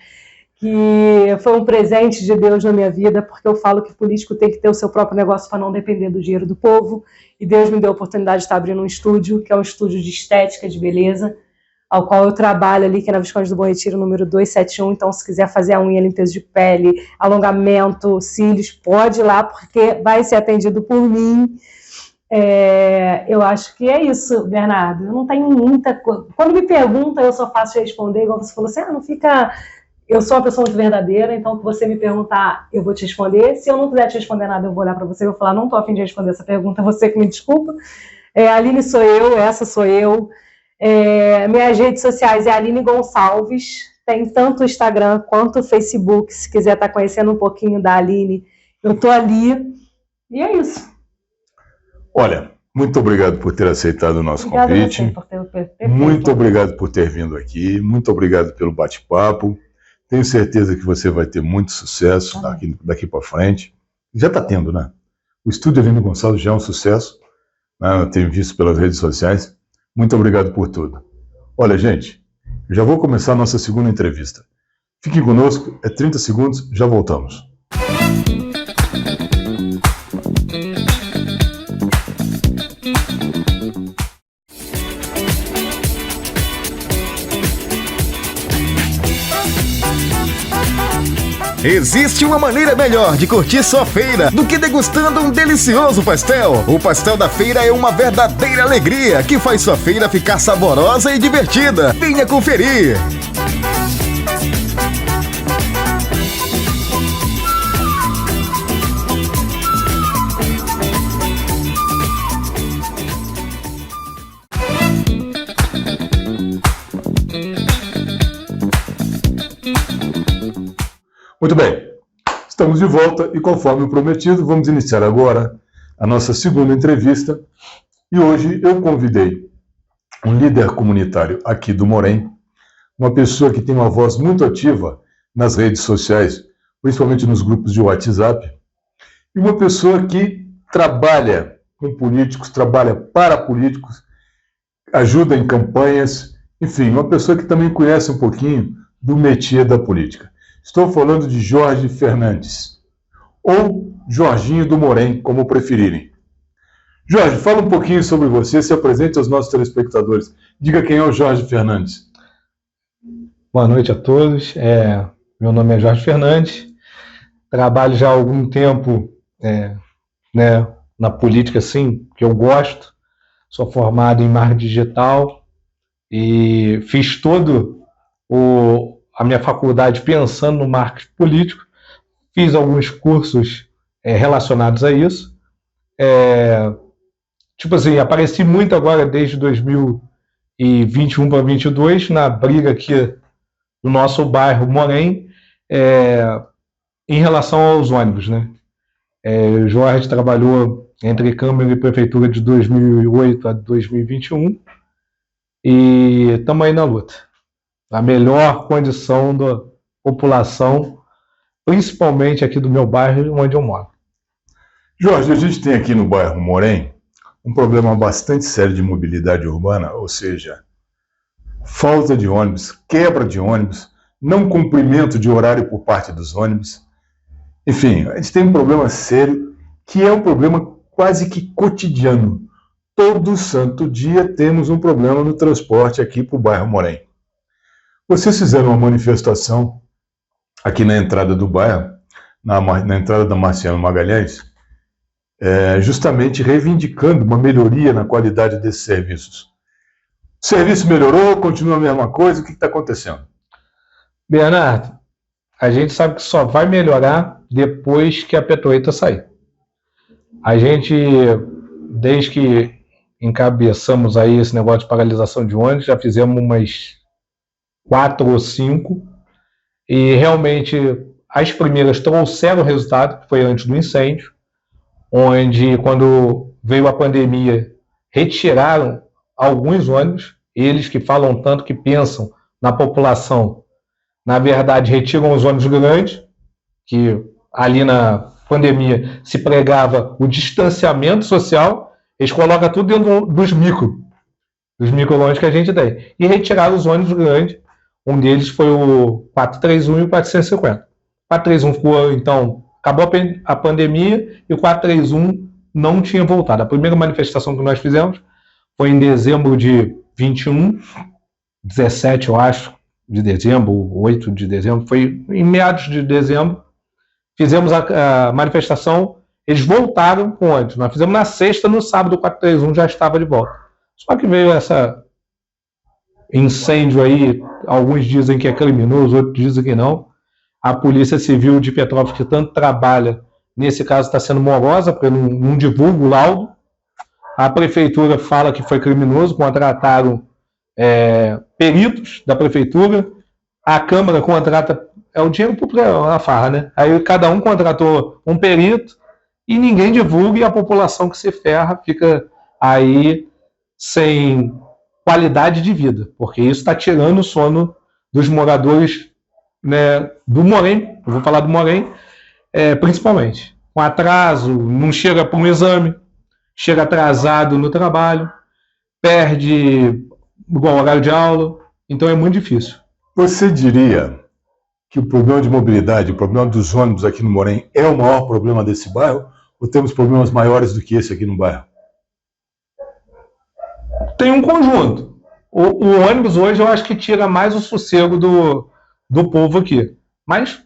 que foi um presente de Deus na minha vida, porque eu falo que o político tem que ter o seu próprio negócio para não depender do dinheiro do povo, e Deus me deu a oportunidade de estar abrindo um estúdio, que é um estúdio de estética, de beleza, ao qual eu trabalho ali, que é na Visconde do Bom Retiro, número 271, então se quiser fazer a unha, limpeza de pele, alongamento, cílios, pode ir lá, porque vai ser atendido por mim. Eu acho que é isso, Bernardo, eu não tenho muita coisa, quando me perguntam eu só faço responder, igual você falou assim, não fica, eu sou uma pessoa muito verdadeira, então o que você me perguntar, eu vou te responder, se eu não quiser te responder nada, eu vou olhar para você e vou falar, não estou a fim de responder essa pergunta, você que me desculpa, Aline sou eu, essa sou eu. Minhas redes sociais é Aline Gonçalves, tem tanto o Instagram quanto o Facebook, se quiser estar conhecendo um pouquinho da Aline, eu estou ali, e é isso. Olha, muito obrigado por ter aceitado o nosso convite, muito obrigado por ter vindo aqui, muito obrigado pelo bate-papo, tenho certeza que você vai ter muito sucesso daqui para frente, já está tendo, né? O Estúdio Aline Gonçalves já é um sucesso, né? Eu tenho visto pelas redes sociais. Muito obrigado por tudo. Olha, gente, já vou começar a nossa segunda entrevista. Fiquem conosco, 30 segundos, já voltamos. Existe uma maneira melhor de curtir sua feira do que degustando um delicioso pastel. O pastel da feira é uma verdadeira alegria que faz sua feira ficar saborosa e divertida. Venha conferir! Muito bem, estamos de volta e conforme prometido, vamos iniciar agora a nossa segunda entrevista. E hoje eu convidei um líder comunitário aqui do Morém, uma pessoa que tem uma voz muito ativa nas redes sociais, principalmente nos grupos de WhatsApp, e uma pessoa que trabalha com políticos, trabalha para políticos, ajuda em campanhas, enfim, uma pessoa que também conhece um pouquinho do métier da política. Estou falando de Jorge Fernandes, ou Jorginho do Morém, como preferirem. Jorge, fala um pouquinho sobre você, se apresente aos nossos telespectadores. Diga quem é o Jorge Fernandes. Boa noite a todos. Meu nome é Jorge Fernandes. Trabalho já há algum tempo na política, assim, que eu gosto. Sou formado em marketing digital e fiz todo a minha faculdade pensando no marketing político. Fiz alguns cursos relacionados a isso. Apareci muito agora desde 2021 para 2022 na briga aqui do nosso bairro Morém em relação aos ônibus, né? O Jorge trabalhou entre Câmara e Prefeitura de 2008 a 2021 e estamos aí na luta. A melhor condição da população, principalmente aqui do meu bairro, onde eu moro. Jorge, a gente tem aqui no bairro Morém um problema bastante sério de mobilidade urbana, ou seja, falta de ônibus, quebra de ônibus, não cumprimento de horário por parte dos ônibus. Enfim, a gente tem um problema sério, que é um problema quase que cotidiano. Todo santo dia temos um problema no transporte aqui para o bairro Morém. Vocês fizeram uma manifestação aqui na entrada do bairro, na entrada da Marciano Magalhães, justamente reivindicando uma melhoria na qualidade desses serviços. O serviço melhorou, continua a mesma coisa, o que está acontecendo? Bernardo, a gente sabe que só vai melhorar depois que a Petroita sair. A gente, desde que encabeçamos aí esse negócio de paralisação de ônibus, já fizemos umas 4 ou 5, e realmente as primeiras trouxeram o resultado, que foi antes do incêndio, onde, quando veio a pandemia, retiraram alguns ônibus. Eles que falam tanto, que pensam na população, na verdade retiram os ônibus grandes, que ali na pandemia se pregava o distanciamento social. Eles colocam tudo dentro dos micro-ônibus que a gente tem, e retiraram os ônibus grandes. Um deles foi o 431 e o 450. O 431 ficou, então, acabou a pandemia, e o 431 não tinha voltado. A primeira manifestação que nós fizemos foi em dezembro de 21, 17, eu acho, de dezembro, 8 de dezembro, foi em meados de dezembro. Fizemos a manifestação, eles voltaram com ônibus. Nós fizemos na sexta, no sábado o 431 já estava de volta. Só que veio essa incêndio aí, alguns dizem que é criminoso, outros dizem que não. A Polícia Civil de Petrópolis, que tanto trabalha, nesse caso está sendo morosa, porque não divulga o laudo. A Prefeitura fala que foi criminoso, contrataram peritos da Prefeitura. A Câmara contrata, o dinheiro na farra, né? Aí cada um contratou um perito e ninguém divulga, e a população que se ferra fica aí sem qualidade de vida, porque isso está tirando o sono dos moradores, né, do Morém. Eu vou falar do Morém, principalmente. Com atraso, não chega para um exame, chega atrasado no trabalho, perde igual horário de aula, então é muito difícil. Você diria que o problema de mobilidade, o problema dos ônibus aqui no Morém é o maior problema desse bairro, ou temos problemas maiores do que esse aqui no bairro? Tem um conjunto. O ônibus hoje eu acho que tira mais o sossego do povo aqui. Mas,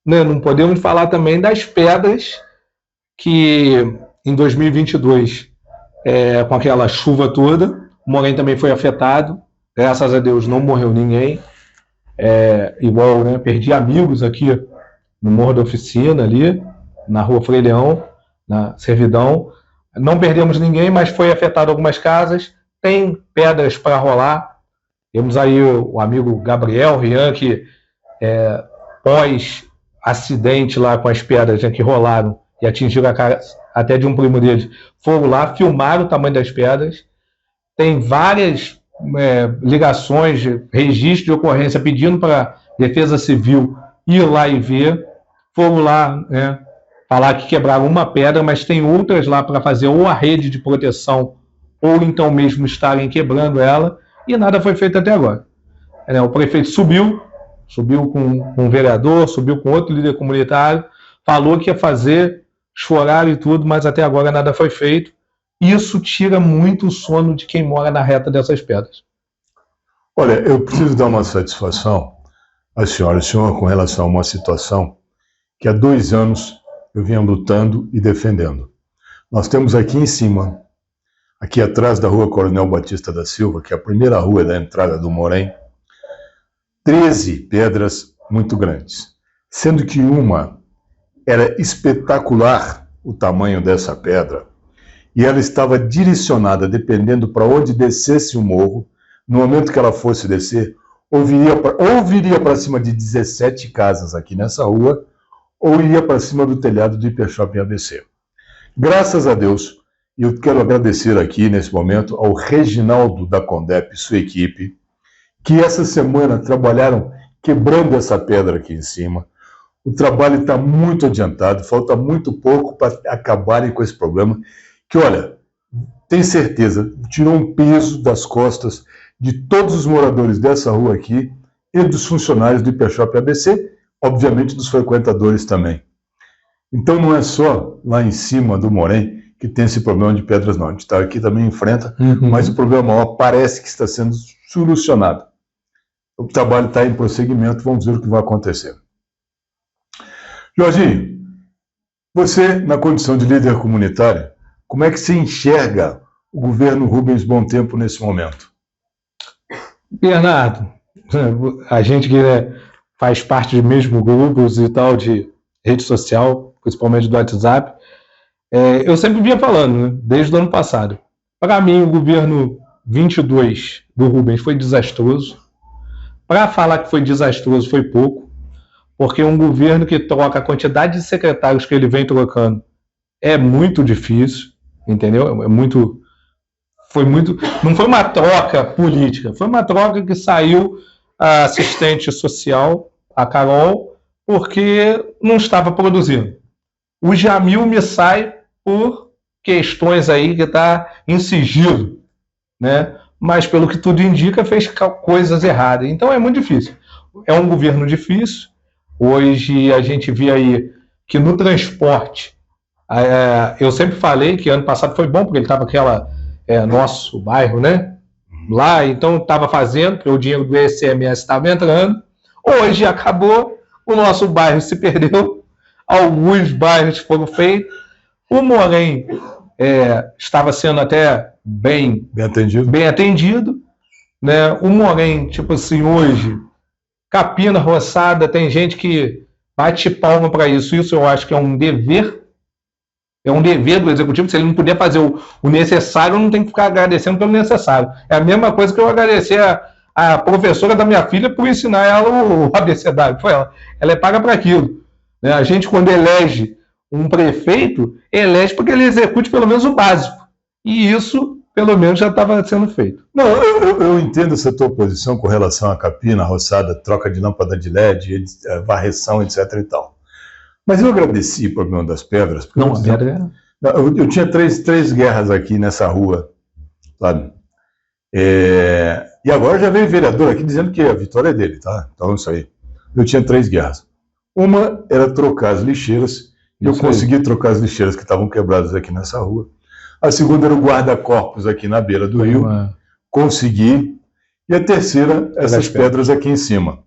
né, não podemos falar também das pedras que em 2022, com aquela chuva toda, o Morém também foi afetado. Graças a Deus não morreu ninguém. Igual, né, perdi amigos aqui no Morro da Oficina, ali, na Rua Frei Leão, na Servidão. Não perdemos ninguém, mas foi afetado algumas casas. Tem pedras para rolar. Temos aí o amigo Gabriel Rian, que pós-acidente lá com as pedras, né, que rolaram e atingiram a casa até de um primo dele, foram lá, filmaram o tamanho das pedras. Tem várias ligações, registro de ocorrência pedindo para a Defesa Civil ir lá e ver. Foram lá, né, falar que quebraram uma pedra, mas tem outras lá para fazer ou a rede de proteção, ou então mesmo estarem quebrando ela, e nada foi feito até agora. O prefeito subiu com um vereador, subiu com outro líder comunitário, falou que ia fazer, chorar e tudo, mas até agora nada foi feito. Isso tira muito o sono de quem mora na reta dessas pedras. Olha, eu preciso dar uma satisfação à senhora com relação a uma situação que há 2 anos eu vinha lutando e defendendo. Nós temos aqui em cima, aqui atrás da Rua Coronel Batista da Silva, que é a primeira rua da entrada do Morém, 13 pedras muito grandes, sendo que uma era espetacular, o tamanho dessa pedra, e ela estava direcionada, dependendo para onde descesse o morro. No momento que ela fosse descer, ou viria para cima de 17 casas aqui nessa rua, ou ia para cima do telhado do Hipershopping ABC. Graças a Deus, e eu quero agradecer aqui nesse momento ao Reginaldo da Condep e sua equipe, que essa semana trabalharam quebrando essa pedra aqui em cima. O trabalho está muito adiantado, falta muito pouco para acabarem com esse problema, que, olha, tenho certeza, tirou um peso das costas de todos os moradores dessa rua aqui e dos funcionários do Hipershopping ABC, obviamente dos frequentadores também. Então não é só lá em cima do Morém que tem esse problema de pedras, não. A gente está aqui também enfrenta, mas o problema maior parece que está sendo solucionado. O trabalho está em prosseguimento, vamos ver o que vai acontecer. Jorginho, você, na condição de líder comunitário, como é que você enxerga o governo Rubens Bom Tempo nesse momento? Bernardo, a gente que faz parte de mesmo grupos e tal de rede social, principalmente do WhatsApp, eu sempre vinha falando, né, desde o ano passado. Para mim, o governo 22 do Rubens foi desastroso. Para falar que foi desastroso foi pouco, porque um governo que troca a quantidade de secretários que ele vem trocando é muito difícil, entendeu? Não foi uma troca política, foi uma troca que saiu a assistente social, a Carol, porque não estava produzindo. O Jamil me sai por questões aí que está em sigilo, né? Mas pelo que tudo indica, fez coisas erradas. Então é muito difícil. É um governo difícil. Hoje a gente vê aí que no transporte, eu sempre falei que ano passado foi bom, porque ele estava aquela nosso bairro, né? Lá, então estava fazendo, porque o dinheiro do ICMS estava entrando. Hoje acabou, o nosso bairro se perdeu, alguns bairros foram feitos. O Morém estava sendo até bem atendido, né? O Morém, tipo assim, hoje, capina roçada, tem gente que bate palma para isso. Isso eu acho que é um dever do executivo. Se ele não puder fazer o necessário, não tem que ficar agradecendo pelo necessário. É a mesma coisa que eu agradecer a professora da minha filha por ensinar ela o abecedário. Foi ela é paga para aquilo, né? A gente, quando elege um prefeito, elege porque ele execute pelo menos o básico. E isso, pelo menos, já estava sendo feito. Não, eu entendo essa tua posição com relação à capina, roçada, troca de lâmpada de LED, varreção, etc. e tal. Mas eu agradeci o problema das pedras. Não, a pedra eu tinha três guerras aqui nessa rua, sabe? E agora já veio o vereador aqui dizendo que a vitória é dele, tá? Então isso aí. Eu tinha 3 guerras. Uma era trocar as lixeiras, e eu consegui trocar as lixeiras que estavam quebradas aqui nessa rua. A segunda era o guarda-corpos aqui na beira do rio, consegui. E a terceira, essas pedras aqui em cima.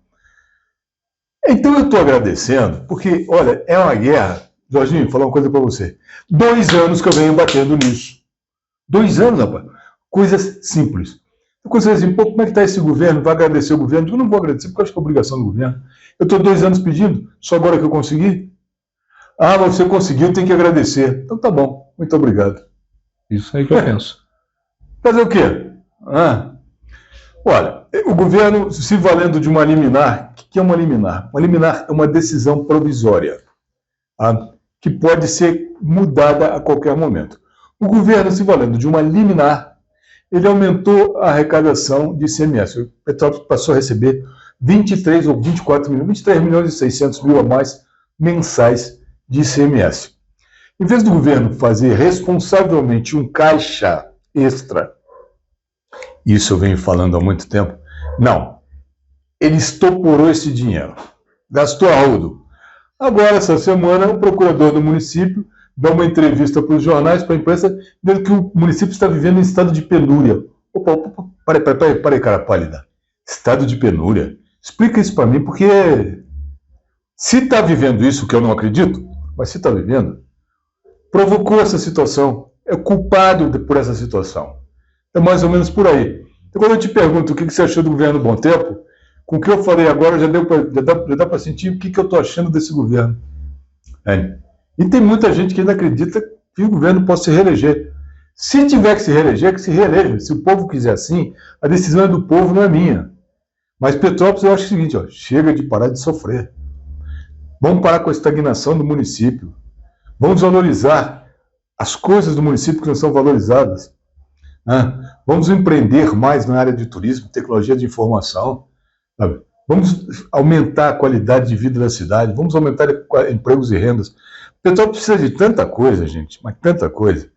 Então eu estou agradecendo, porque, olha, é uma guerra. Jorginho, vou falar uma coisa para você. 2 anos que eu venho batendo nisso. 2 anos, rapaz. Coisas simples. Quando você diz assim, pô, como é que está esse governo? Vai agradecer o governo? Eu não vou agradecer, porque eu acho que é obrigação do governo. Eu estou 2 anos pedindo, só agora que eu consegui. Ah, mas você conseguiu, tem que agradecer. Então tá bom, muito obrigado. Isso aí que eu penso. Fazer o quê? Olha, o governo se valendo de uma liminar. O que é uma liminar? Uma liminar é uma decisão provisória, que pode ser mudada a qualquer momento. O governo, se valendo de uma liminar, ele aumentou a arrecadação de ICMS. O Petrópolis passou a receber 23 ou 24 milhões, 23 milhões e 600 mil a mais mensais de ICMS. Em vez do governo fazer responsavelmente um caixa extra, isso eu venho falando há muito tempo, não. Ele estoporou esse dinheiro, gastou a rodo. Agora, essa semana, o procurador do município dá uma entrevista para os jornais, para a imprensa, dizendo que o município está vivendo em estado de penúria. Opa, parei, cara pálida. Estado de penúria? Explica isso para mim, porque se está vivendo isso, que eu não acredito, mas se está vivendo, provocou essa situação, é culpado por essa situação. É mais ou menos por aí. Então, quando eu te pergunto o que você achou do governo Bom Tempo, com o que eu falei agora, já dá para sentir o que eu estou achando desse governo. E tem muita gente que ainda acredita que o governo possa se reeleger. Se tiver que se reeleger, que se reeleja. Se o povo quiser assim, a decisão é do povo, não é minha. Mas Petrópolis, eu acho o seguinte, chega de parar de sofrer. Vamos parar com a estagnação do município. Vamos valorizar as coisas do município que não são valorizadas. Né? Vamos empreender mais na área de turismo, tecnologia de informação. Sabe? Vamos aumentar a qualidade de vida da cidade. Vamos aumentar empregos e rendas. O Petrópolis precisa de tanta coisa, gente, mas tanta coisa,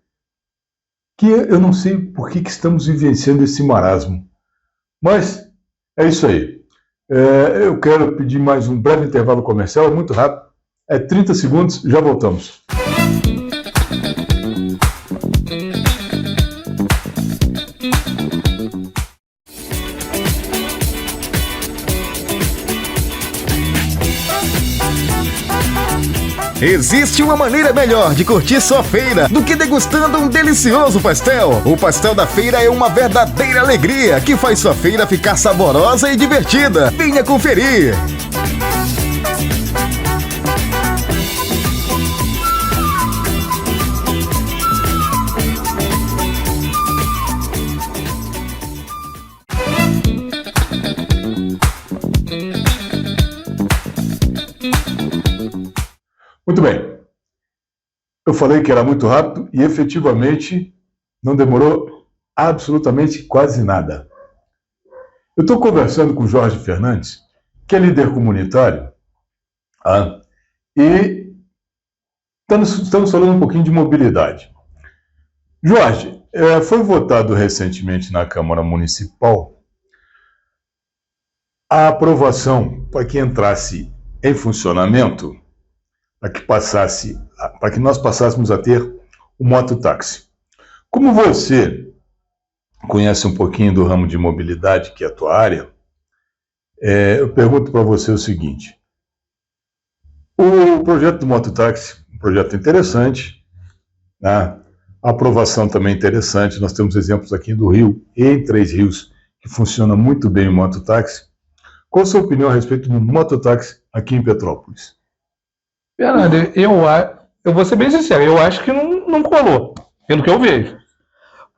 que eu não sei por que estamos vivenciando esse marasmo. Mas é isso aí. Eu quero pedir mais um breve intervalo comercial, é muito rápido. 30 segundos, já voltamos. Existe uma maneira melhor de curtir sua feira do que degustando um delicioso pastel. O pastel da feira é uma verdadeira alegria que faz sua feira ficar saborosa e divertida. Venha conferir! Muito bem. Eu falei que era muito rápido e efetivamente não demorou absolutamente quase nada. Eu estou conversando com o Jorge Fernandes, que é líder comunitário, e estamos falando um pouquinho de mobilidade. Jorge, foi votado recentemente na Câmara Municipal a aprovação para que entrasse em funcionamento, para que nós passássemos a ter o mototáxi. Como você conhece um pouquinho do ramo de mobilidade, que é a tua área, eu pergunto para você o seguinte: o projeto do mototáxi, um projeto interessante, né? A aprovação também interessante. Nós temos exemplos aqui do Rio e em Três Rios que funciona muito bem o mototáxi. Qual a sua opinião a respeito do mototáxi aqui em Petrópolis? Fernando, eu vou ser bem sincero, eu acho que não colou, pelo que eu vejo.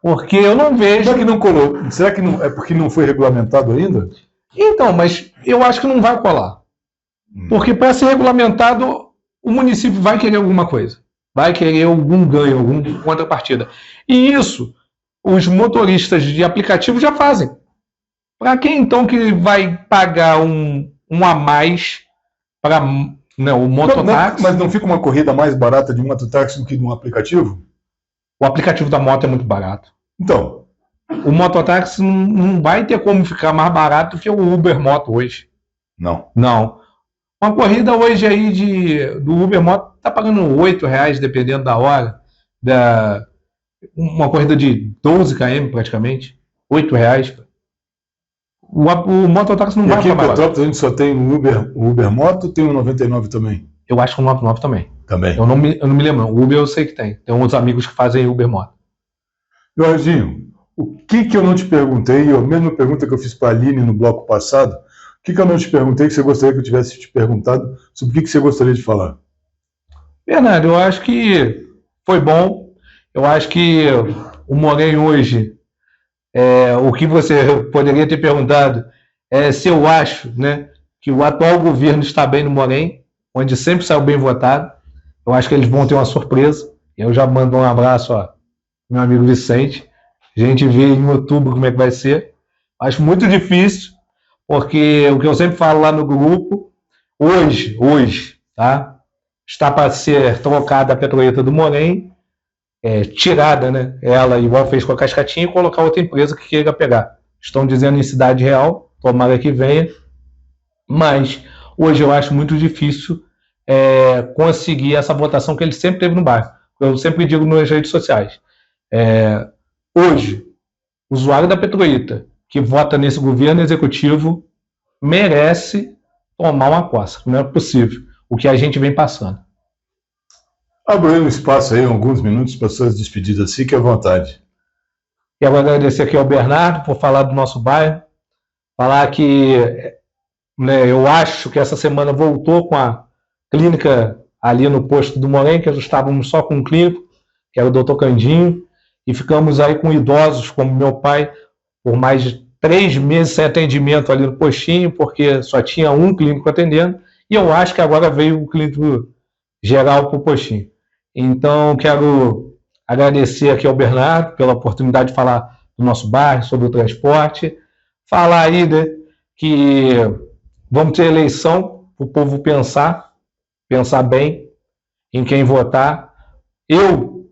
Porque eu não vejo... Será que não colou? Será que não, é porque não foi regulamentado ainda? Então, mas eu acho que não vai colar. Porque para ser regulamentado, o município vai querer alguma coisa. Vai querer algum ganho, alguma contrapartida. E isso, os motoristas de aplicativo já fazem. Para quem então que vai pagar um a mais para... Não, o mototáxi... Mas não fica uma corrida mais barata de um mototáxi do que de um aplicativo? O aplicativo da moto é muito barato. Então... O mototáxi não vai ter como ficar mais barato que o Uber Moto hoje. Não. Não. Uma corrida hoje aí do Uber Moto tá pagando R$8, dependendo da hora. Uma corrida de 12 km praticamente. R$8. O mototáxi não vai ficar barato. Aqui em Petrópolis a gente só tem o Uber Moto, tem o 99 também? Eu acho que o 99 também. Também. Eu não me lembro. O Uber eu sei que tem. Tem uns amigos que fazem Uber Moto. Jorginho, o que eu não te perguntei, a mesma pergunta que eu fiz para a Aline no bloco passado, o que eu não te perguntei que você gostaria que eu tivesse te perguntado, sobre o que você gostaria de falar? Fernando, eu acho que foi bom. Eu acho que o Moren hoje... o que você poderia ter perguntado é se eu acho, né, que o atual governo está bem no Moren, onde sempre saiu bem votado. Eu acho que eles vão ter uma surpresa. Eu já mando um abraço ao meu amigo Vicente. A gente vê em outubro como é que vai ser. Acho muito difícil, porque o que eu sempre falo lá no grupo, hoje, tá, está para ser trocada a petroleta do Moren, tirada, né? Ela, igual fez com a Cascatinha, e colocar outra empresa que queira pegar. Estão dizendo em Cidade Real, tomara que venha, mas hoje eu acho muito difícil conseguir essa votação que ele sempre teve no bairro. Eu sempre digo nas redes sociais. Hoje, o usuário da Petrolita que vota nesse governo executivo merece tomar uma coça. Não é possível o que a gente vem passando. Abra um espaço aí, alguns minutos para suas despedidas. Fique à vontade. Quero agradecer aqui ao Bernardo por falar do nosso bairro, falar que eu acho que essa semana voltou com a clínica ali no posto do Moren, que nós estávamos só com um clínico, que era o Dr. Candinho, e ficamos aí com idosos como meu pai por mais de 3 meses sem atendimento ali no postinho, porque só tinha um clínico atendendo, e eu acho que agora veio o clínico geral para o postinho. Então, quero agradecer aqui ao Bernardo pela oportunidade de falar do nosso bairro, sobre o transporte, falar aí, né, que vamos ter eleição para o povo pensar bem em quem votar. Eu,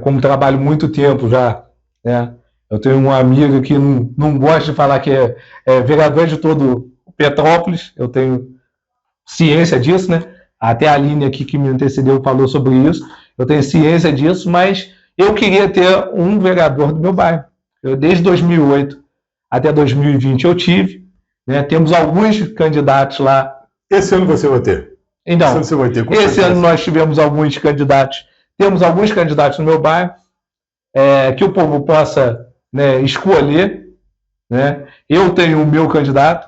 como trabalho muito tempo já, né, eu tenho um amigo que não gosta de falar que é vereador de todo Petrópolis, eu tenho ciência disso, né? Até a Aline aqui que me antecedeu falou sobre isso, eu tenho ciência disso, mas eu queria ter um vereador do meu bairro. Desde 2008 até 2020 eu tive, né? Temos alguns candidatos lá. Esse ano você vai ter? Então, esse ano você vai ter, com esse certeza. ano nós tivemos alguns candidatos, temos alguns candidatos no meu bairro, que o povo possa, né, escolher, né? Eu tenho o meu candidato,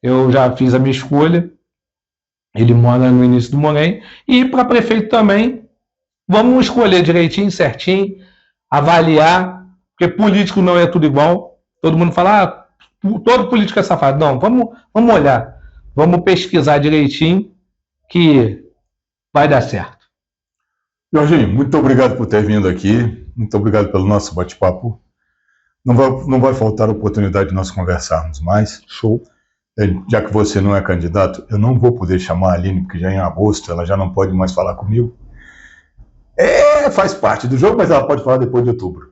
eu já fiz a minha escolha, ele mora no início do Moném, e para prefeito também, vamos escolher direitinho, certinho, avaliar, porque político não é tudo igual, todo mundo fala, todo político é safado. Não, vamos olhar, vamos pesquisar direitinho, que vai dar certo. Jorginho, muito obrigado por ter vindo aqui, muito obrigado pelo nosso bate-papo. Não vai faltar oportunidade de nós conversarmos mais. Show. Já que você não é candidato, eu não vou poder chamar a Aline, porque já em agosto ela já não pode mais falar comigo. Faz parte do jogo, mas ela pode falar depois de outubro.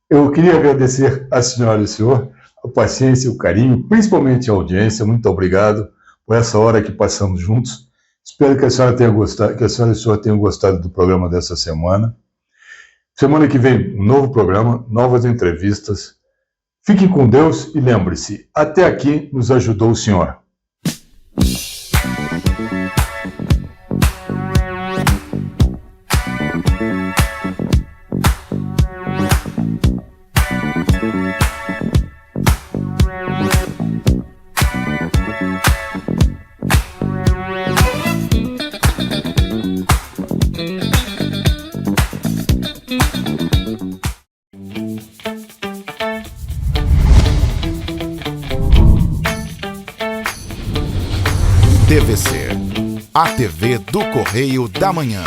Eu queria agradecer a senhora e o senhor a paciência, o carinho, principalmente a audiência. Muito obrigado por essa hora que passamos juntos. Espero que a senhora tenha gostado, que a senhora e o senhor tenham gostado do programa dessa semana. Semana que vem, um novo programa, novas entrevistas. Fiquem com Deus e lembre-se, até aqui nos ajudou o Senhor. TVC, a TV do Correio da Manhã.